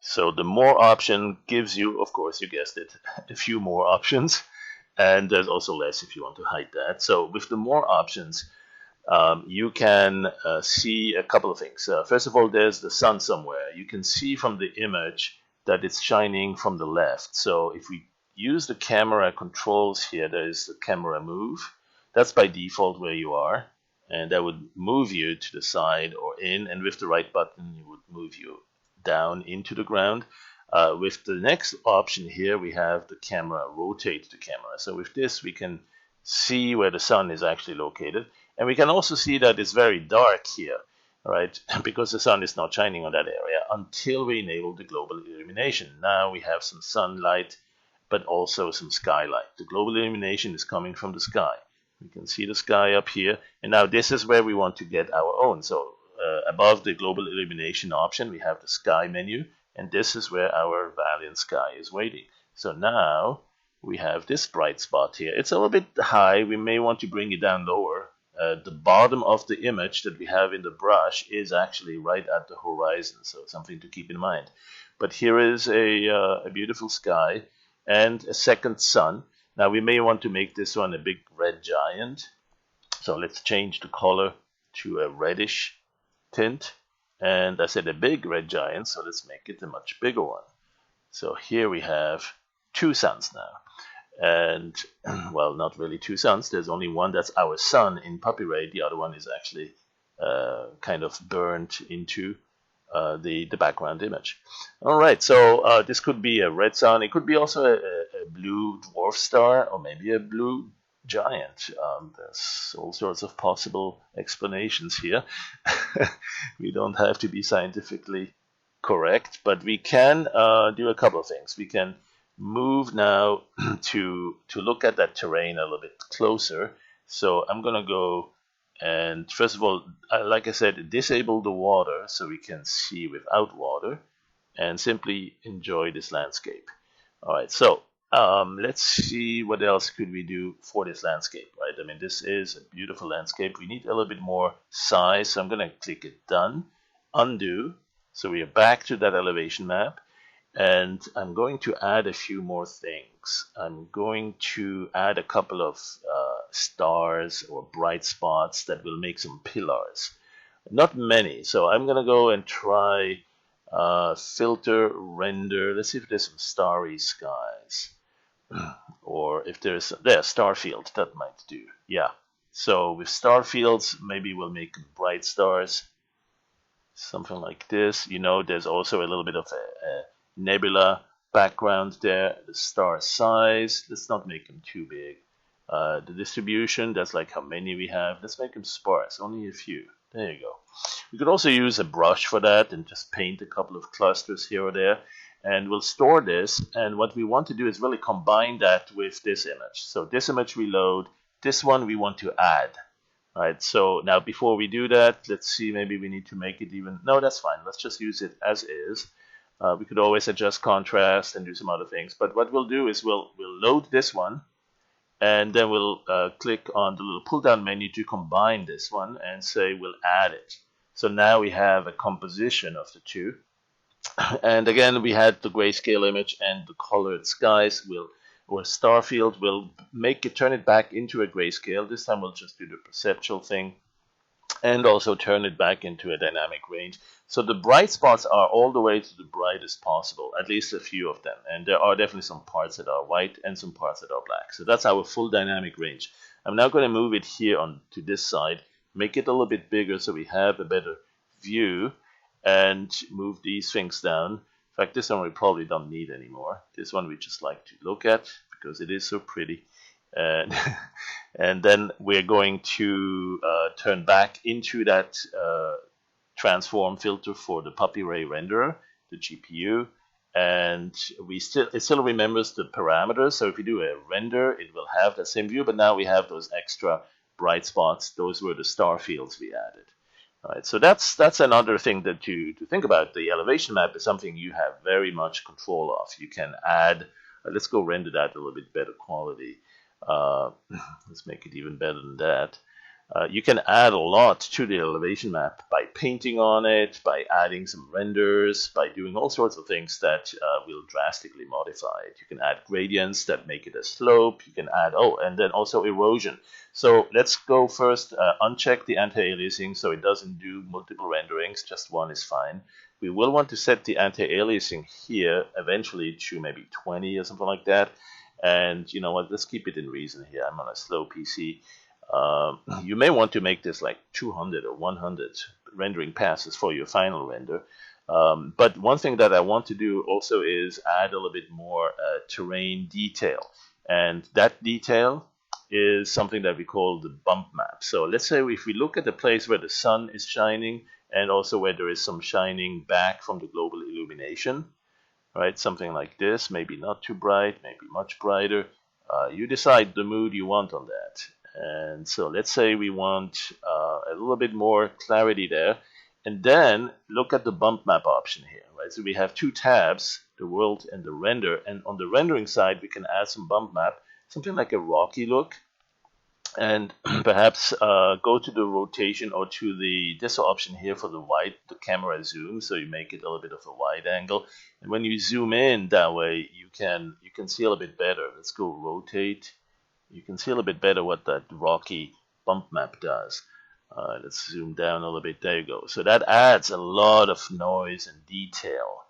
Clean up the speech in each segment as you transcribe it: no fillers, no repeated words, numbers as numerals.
So the more option gives you, of course, you guessed it, a few more options. And there's also less if you want to hide that. So with the more options, you can see a couple of things. First of all, there's the sun somewhere. You can see from the image that it's shining from the left. So if we use the camera controls here, there is the camera move. That's by default where you are. And that would move you to the side or in. And with the right button, it would move you down into the ground. With the next option here, we have the camera, rotate the camera. So with this, we can see where the sun is actually located. And we can also see that it's very dark here, right? Because the sun is not shining on that area until we enable the global illumination. Now we have some sunlight, but also some skylight. The global illumination is coming from the sky. We can see the sky up here. And now this is where we want to get our own. So above the global illumination option, we have the sky menu. And this is where our Valiant sky is waiting. So now we have this bright spot here. It's a little bit high. We may want to bring it down lower. The bottom of the image that we have in the brush is actually right at the horizon. So something to keep in mind. But here is a beautiful sky and a second sun. Now we may want to make this one a big red giant. So let's change the color to a reddish tint. And I said a big red giant, so let's make it a much bigger one. So here we have two suns now. And, well, not really two suns. There's only one that's our sun in Puppy Ray. The other one is actually kind of burnt into the background image. All right, so this could be a red sun. It could be also a blue dwarf star or maybe a blue giant. There's all sorts of possible explanations here. We don't have to be scientifically correct, but we can do a couple of things. We can move now to look at that terrain a little bit closer. So I'm going to go and first of all, like I said, disable the water so we can see without water and simply enjoy this landscape. All right, so let's see what else could we do for this landscape, right? I mean, this is a beautiful landscape. We need a little bit more size, so I'm going to click it done, undo. So we are back to that elevation map, and I'm going to add a few more things. I'm going to add a couple of stars or bright spots that will make some pillars. Not many, so I'm going to go and try filter, render. Let's see if there's some starry skies. Or if there's star field, that might do. Yeah. So with star fields, maybe we'll make bright stars. Something like this. You know, there's also a little bit of a nebula background there. The star size, let's not make them too big. The distribution, that's like how many we have. Let's make them sparse, only a few. There you go. We could also use a brush for that and just paint a couple of clusters here or there. And we'll store this. And what we want to do is really combine that with this image. So this image we load. This one we want to add. All right, so now before we do that, let's see, maybe we need to make it even. No, that's fine. Let's just use it as is. We could always adjust contrast and do some other things. But what we'll do is we'll load this one. And then we'll click on the little pull-down menu to combine this one and say we'll add it. So now we have a composition of the two. And again, we had the grayscale image and the colored skies or star field. We'll turn it back into a grayscale. This time we'll just do the perceptual thing and also turn it back into a dynamic range. So the bright spots are all the way to the brightest possible, at least a few of them. And there are definitely some parts that are white and some parts that are black. So that's our full dynamic range. I'm now going to move it here on to this side, make it a little bit bigger so we have a better view, and move these things down. In fact, this one we probably don't need anymore. This one we just like to look at because it is so pretty. And, and then we're going to turn back into that transform filter for the Puppy Ray renderer, the GPU, and it still remembers the parameters. So if we do a render, it will have that same view, but now we have those extra bright spots. Those were the star fields we added. All right, so that's another thing that to think about. The elevation map is something you have very much control of. You can add. Let's go render that a little bit better quality. Let's make it even better than that. You can add a lot to the elevation map by painting on it, by adding some renders, by doing all sorts of things that will drastically modify it. You can add gradients that make it a slope. You can add, oh, and then also erosion. So let's go first, uncheck the anti-aliasing so it doesn't do multiple renderings, just one is fine. We will want to set the anti-aliasing here eventually to maybe 20 or something like that. And you know what, let's keep it in reason here. I'm on a slow PC. You may want to make this like 200 or 100 rendering passes for your final render. But one thing that I want to do also is add a little bit more terrain detail. And that detail is something that we call the bump map. So let's say if we look at the place where the sun is shining and also where there is some shining back from the global illumination, right? Something like this, maybe not too bright, maybe much brighter. You decide the mood you want on that. And so let's say we want a little bit more clarity there. And then look at the bump map option here, right? So we have two tabs, the world and the render. And on the rendering side, we can add some bump map, something like a rocky look. And perhaps go to the rotation or to this option here for the camera zoom. So you make it a little bit of a wide angle. And when you zoom in that way, you can see a little bit better. Let's go rotate. You can see a little bit better what that rocky bump map does. Let's zoom down a little bit. There you go. So that adds a lot of noise and detail,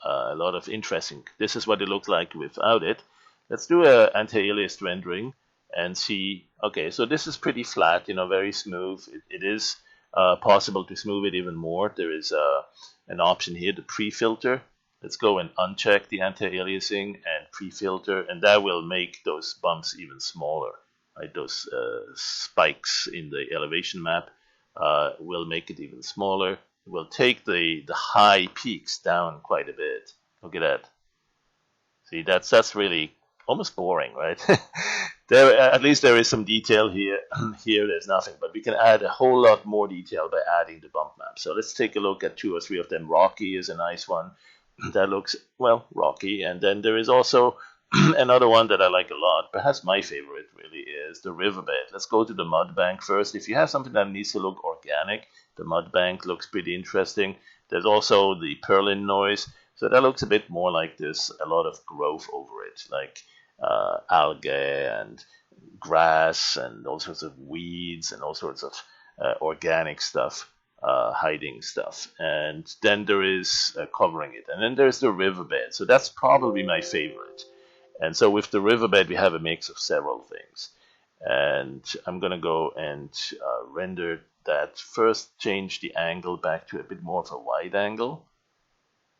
a lot of interesting. This is what it looked like without it. Let's do an anti-aliased rendering and see. Okay, so this is pretty flat, you know, very smooth. It is possible to smooth it even more. There is an option here, the pre-filter. Let's go and uncheck the anti-aliasing and pre-filter, and that will make those bumps even smaller. Right? Those spikes in the elevation map will make it even smaller. It will take the high peaks down quite a bit. Look at that. See, that's really almost boring, right? There, at least there is some detail here. Here there's nothing, but we can add a whole lot more detail by adding the bump map. So let's take a look at 2 or 3 of them. Rocky is a nice one. That looks, well, rocky. And then there is also another one that I like a lot. Perhaps my favorite really is the Riverbed. Let's go to the mud bank first. If you have something that needs to look organic, the mud bank looks pretty interesting. There's also the Perlin noise. So that looks a bit more like there's a lot of growth over it, like algae and grass and all sorts of weeds and all sorts of organic stuff. Hiding stuff, and then there is covering it, and then there's the riverbed. So that's probably my favorite. And so with the riverbed, we have a mix of several things. And I'm going to go and render that. First, change the angle back to a bit more of a wide angle,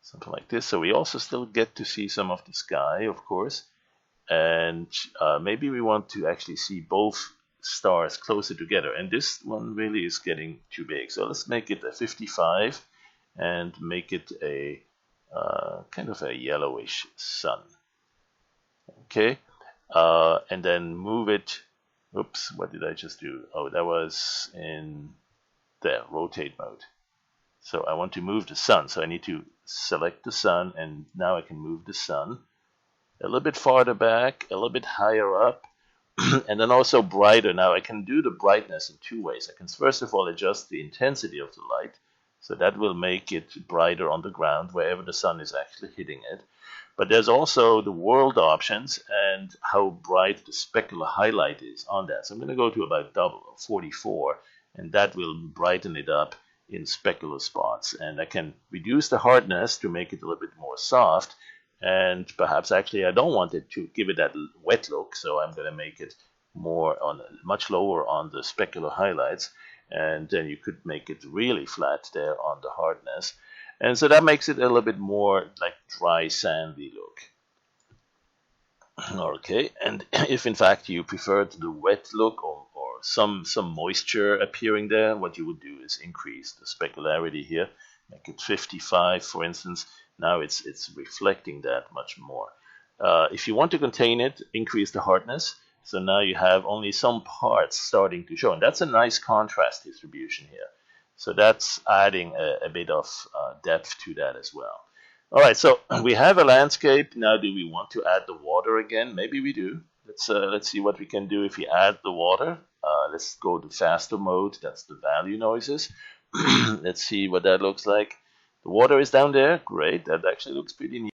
something like this. So we also still get to see some of the sky, of course. And maybe we want to actually see both stars closer together, and this one really is getting too big, so let's make it a 55 and make it a kind of a yellowish sun. Okay, and then move it. Oops, what did I just do? Oh, that was in there, rotate mode. So I want to move the sun, so I need to select the sun, and now I can move the sun a little bit farther back, a little bit higher up, and then also brighter. Now I can do the brightness in 2 ways. I can first of all adjust the intensity of the light, so that will make it brighter on the ground wherever the sun is actually hitting it. But there's also the world options and how bright the specular highlight is on that. So I'm going to go to about double, 44, and that will brighten it up in specular spots. And I can reduce the hardness to make it a little bit more soft. And perhaps actually I don't want it to give it that wet look, so I'm going to make it more on much lower on the specular highlights, and then you could make it really flat there on the hardness, and so that makes it a little bit more like dry sandy look. Okay, and if in fact you prefer the wet look or some moisture appearing there, what you would do is increase the specularity here, make it 55 for instance. Now it's reflecting that much more. If you want to contain it, increase the hardness. So now you have only some parts starting to show. And that's a nice contrast distribution here. So that's adding a bit of depth to that as well. All right, so we have a landscape. Now do we want to add the water again? Maybe we do. Let's see what we can do if we add the water. Let's go to faster mode. That's the value noises. Let's see what that looks like. The water is down there. Great. That actually looks pretty neat.